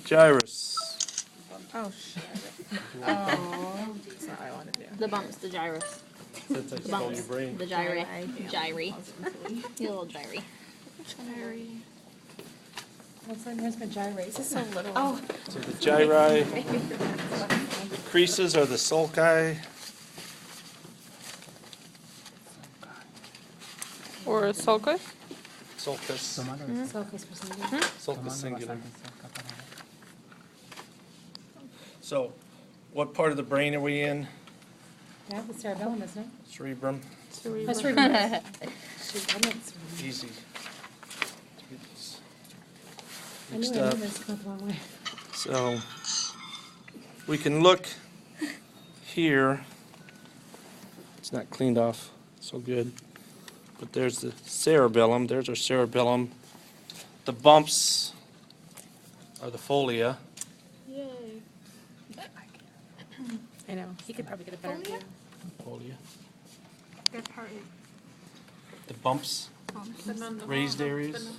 Gyrus. Oh, shit. Oh, that's not what I want to do. The bumps, the gyrus. Since I The stole bumps. your brain. The gyri. Gyri. You little gyri. What's that? Where's my gyrate? This is so little. Oh. So the gyri, the creases are the sulci. Or sulcus? Sulcus. Sulcus for something. Sulcus singular. So, what part of the brain are we in? Yeah, the cerebellum, isn't it? Cerebrum. Oh, cerebellum. Shoot, I meant cerebellum. Easy. I knew Next I up. knew this going the wrong way. So, we can look here. It's not cleaned off so good. But there's the cerebellum. There's our cerebellum. The bumps are the folia. Yay. I know. He could probably get a better view. Folia. That part. The bumps, raised areas.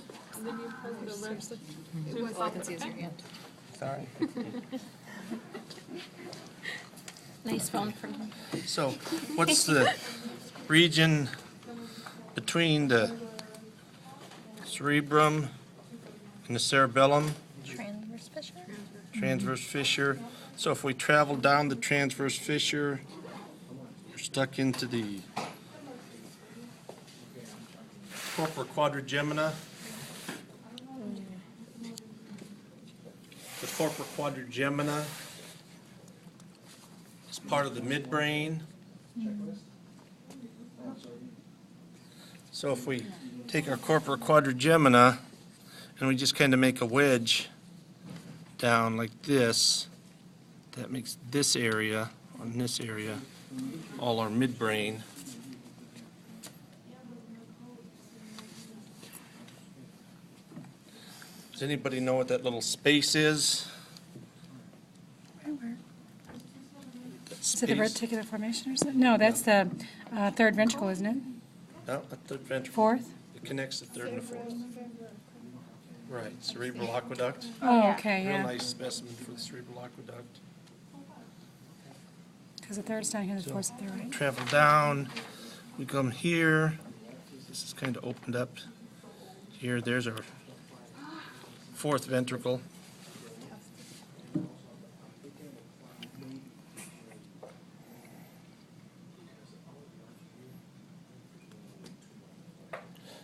All I can see is your hand. Sorry. Nice phone from him. So, what's the region between the cerebrum and the cerebellum? Transverse fissure. Transverse fissure. So if we travel down the transverse fissure, we're stuck into the corpora quadrigemina. The corpora quadrigemina is part of the midbrain. So if we take our corpora quadrigemina and we just kind of make a wedge down like this, that makes this area, on this area, all our midbrain. Does anybody know what that little space is? That Is it the space? reticular formation or something? No, that's the third ventricle, isn't it? No, not the ventricle. Fourth? It connects the third and the fourth. Right, cerebral aqueduct. Oh, okay, Real yeah. nice specimen for the cerebral aqueduct. Because the third's down here, the fourth's up there, right? Travel down, we come here. This is kind of opened up here. There's our fourth ventricle.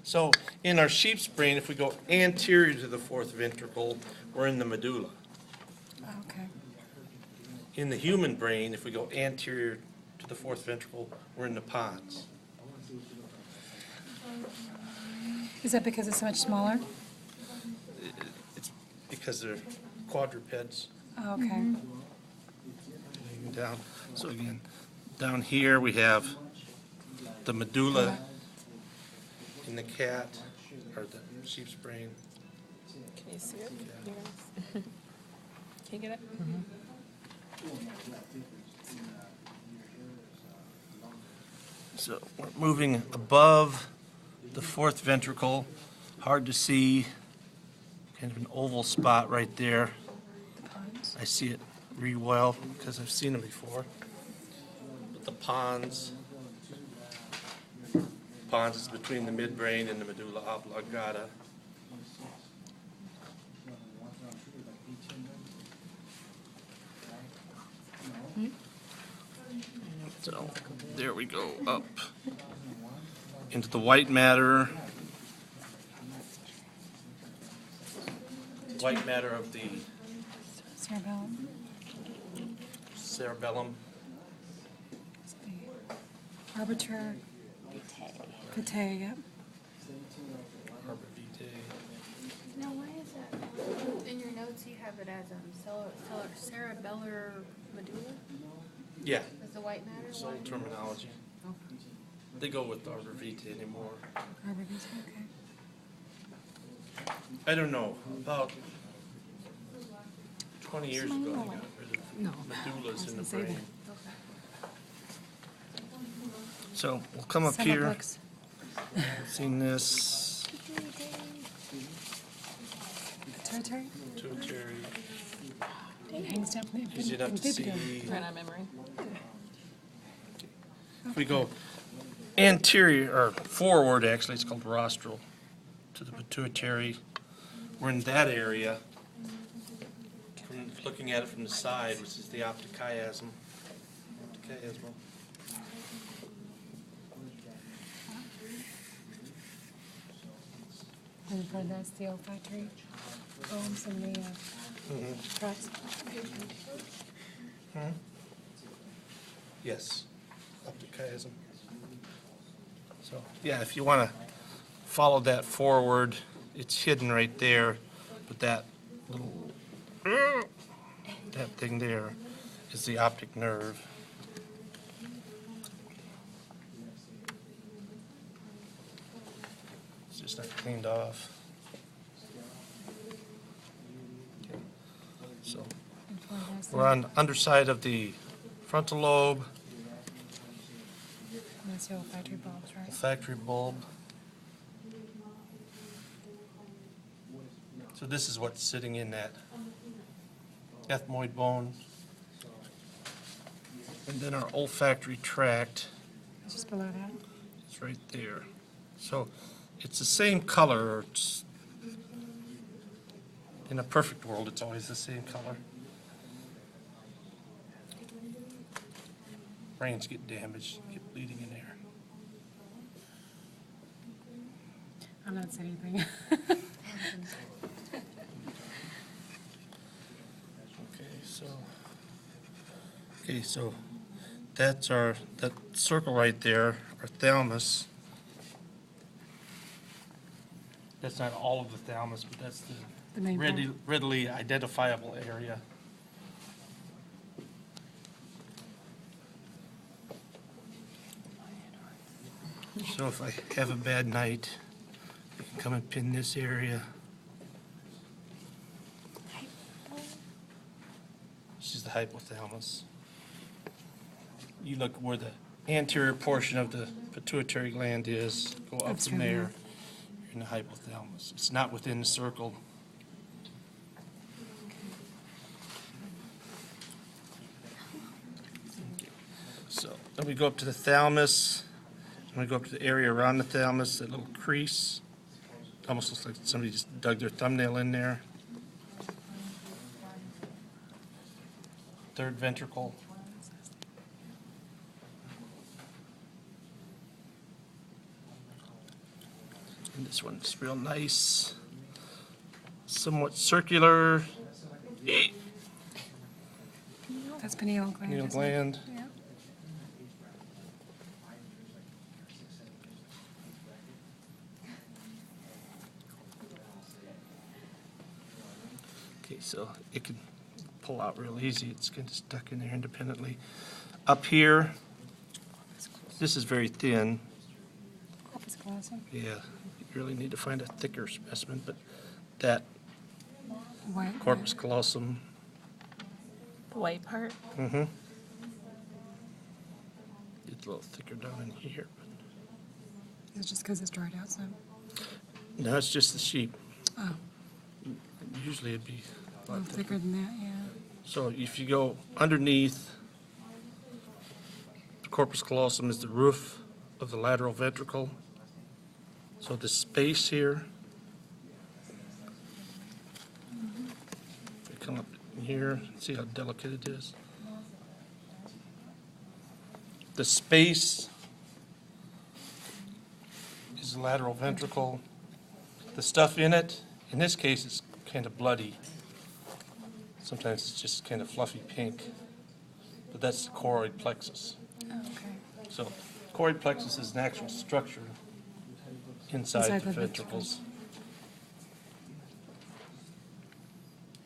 So in our sheep's brain, if we go anterior to the fourth ventricle, we're in the medulla. Oh, okay. In the human brain, if we go anterior to the fourth ventricle, we're in the pons. Is that because it's so much smaller? It's because they're quadrupeds. Oh, okay. Down. So again, down here we have the medulla in the cat, or the sheep's brain. Can you see it? Can you get it? So we're moving above the fourth ventricle, hard to see, kind of an oval spot right there. I see it real well because I've seen them before. But the pons is between the midbrain and the medulla oblongata. So there we go, up into the white matter. White matter of the Cerebellum. cerebellum. It's the arbiter vitae, yep. Arbor vitae. Now, why is that? In your notes, you have it as cerebellar medulla? Yeah, As the white matter? it's old terminology. They go with arbor vitae anymore. Arbor vitae, okay. I don't know, about 20 years ago, they got rid of medullas in the say brain. So we'll come up Summer here, books. seen this, Pituitary? pituitary, hangs down from the Easy enough to see. Right on memory. If we go anterior, or forward, actually, it's called rostral, to the pituitary. We're in that area. From looking at it from the side, which is the optic chiasm. Chiasmal. In front, that's the olfactory bones and the tracts. Yes, optic chiasm. So, yeah, if you want to follow that forward, it's hidden right there, but that little, that thing there is the optic nerve. It's just not cleaned off. Okay. So, In front, that's we're on the underside of the frontal lobe, the olfactory bulbs, right? olfactory bulb. So this is what's sitting in that ethmoid bone. And then our olfactory tract It's just below that. is right there. So it's the same color. It's, in a perfect world, it's always the same color. Brains get damaged, get bleeding in there. I'm not saying anything. Okay, so that's that circle right there, our thalamus. That's not all of the thalamus, but that's The the main part. readily identifiable area. So if I have a bad night, I can come and pin this area. This is the hypothalamus. You look where the anterior portion of the pituitary gland is, go up That's from from there, there. you're in the hypothalamus. It's not within the circle. So then we go up to the thalamus, and we go up to the area around the thalamus, that little crease. Almost looks like somebody just dug their thumbnail in there. Third ventricle. And this one's real nice, somewhat circular. That's pineal gland. Pineal isn't it? gland. Yeah. Okay, so it can pull out real easy. It's kind of stuck in there independently. Up here, this is very thin. Corpus callosum. Yeah, you really need to find a thicker specimen, but that White. corpus callosum, The white part. it's a little thicker down in here. Is it just because it's dried out some? No, it's just the sheep. Oh, Usually it'd be a a lot little thicker. thicker than that, yeah. So if you go underneath, the corpus callosum is the roof of the lateral ventricle. So the space here, if you come up here, see how delicate it is? The space is the lateral ventricle. The stuff in it, in this case, is kind of bloody. Sometimes it's just kind of fluffy pink, but that's the choroid plexus. Oh, okay. So choroid plexus is an actual structure inside Inside the the ventricles.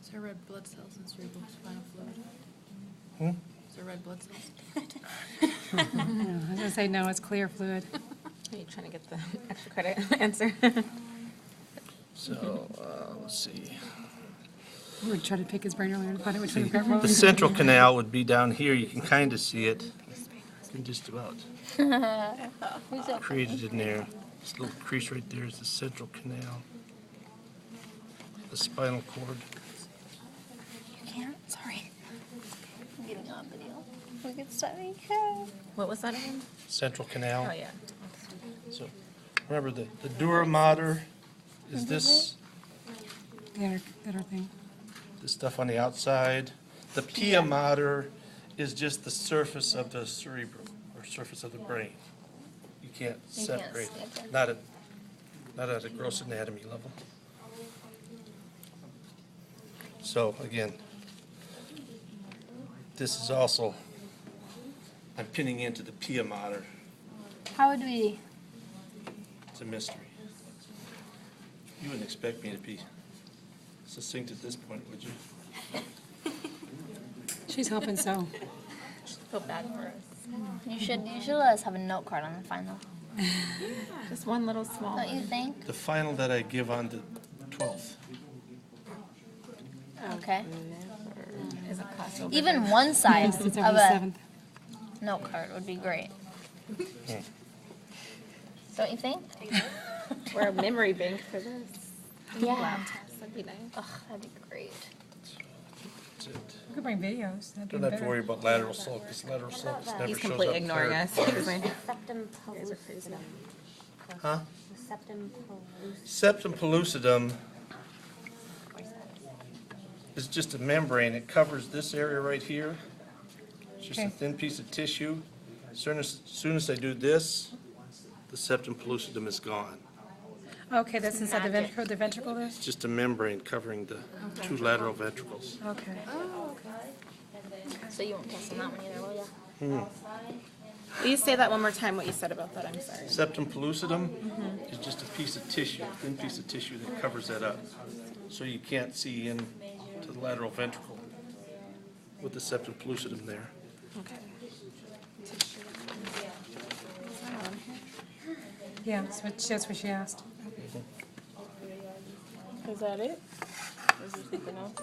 Is there red blood cells in cerebral spinal fluid? Hmm? Is there red blood cells? No, I was gonna say, no, it's clear fluid. Are you trying to get the extra credit answer? So, let's see. We tried to pick his brain earlier to find out which one we got wrong. The central canal would be down here. You can kind of see it. You can just about create it in there. This little crease right there is the central canal. The spinal cord. You can't? Sorry. We could study care. What was that again? Central canal. Oh, yeah. So remember the dura mater is this, That our thing. this stuff on the outside. The pia mater is just the surface of the cerebrum, or surface of the brain. You can't You can't separate skip it, it. not at a gross anatomy level. So again, this is also, I'm pinning into the pia mater. How would we? It's a mystery. You wouldn't expect me to be succinct at this point, would you? She's hoping so. Feel bad for us. You should let us have a note card on the final. Just one little small Don't you one. think? The final that I give on the 12th. Okay. Is a class over. Even one side Yes, of it's over the a 7th. note card would be great. Don't you think? Or a memory bank for this. Yeah. Laptops, that'd be nice. Ugh, that'd be great. That's it. We could bring videos. That'd be Don't have to better. worry about lateral sulcus. Lateral sulcus never He's shows up completely ignoring third. us. He's like, Septum guys are crazy. pellucidum. Huh? Septum pellucidum. Septum pellucidum is just a membrane. It covers this area right here. It's just a Okay. thin piece of tissue. Soon as I do this, the septum pellucidum is gone. Okay, that's inside the ventricle there? It's just a membrane covering the two lateral ventricles. Okay. So you won't test on that one either, will ya? Will you say that one more time, what you said about that? I'm sorry. Septum pellucidum is just a piece of tissue, a thin piece of tissue that covers that up. So you can't see into the lateral ventricle with the septum pellucidum there. Okay. Yeah, that's what she asked. Is that it? Or is there something else?